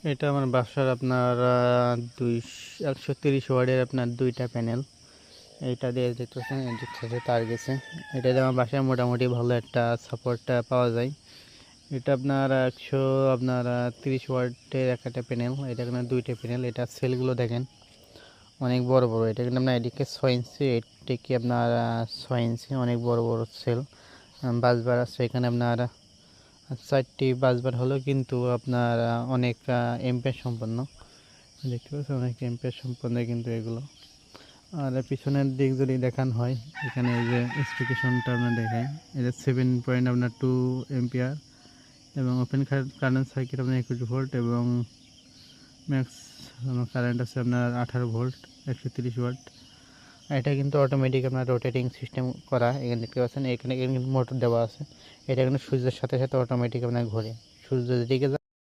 এটা আমার বাসার আপনার 130 ওয়াটের আপনার 2টা প্যানেল। এইটা দিয়ে দেখতেছেন এদিক থেকে তার গেছে। এটা দিয়ে আমার বাসায় মোটামুটি ভালো একটা সাপোর্ট পাওয়া যায়। এটা আপনার 130 ওয়াটের একটা প্যানেল। এটা কিন্তু 2টা প্যানেল। এটা সেলগুলো দেখেন অনেক বড় বড়। এটা কিন্তু আপনার এদিকে 6 ইঞ্চি, এদিকে আপনার 6 ইঞ্চি, অনেক বড় বড় সেল। বাসবার আছে এখানে আপনার 4টি বাসবার হলো, কিন্তু আপনার অনেক এম্পিয়ার সম্পন্ন। দেখতে পাচ্ছেন অনেক এম্পিয়ার সম্পন্ন কিন্তু এগুলো। আর পিছনের দিক যদি দেখান হয়, এখানে এই যে স্পেসিফিকেশনটা আপনার দেখায়, এটা 7.2 এম্পিয়ার এবং ওপেন কারেন্ট সার্কিট আপনার 21 ভোল্ট এবং ম্যাক্স কারেন্ট আছে আপনার 18 ভোল্ট, 130 ওয়াট। এটা কিন্তু অটোমেটিক আপনার রোটেটিং সিস্টেম করা। এখানে দেখতে পাচ্ছেন এখানে কিন্তু মোটর দেওয়া আছে। এটা কিন্তু সূর্যের সাথে সাথে অটোমেটিক আপনার ঘোরে। সূর্য যেদিকে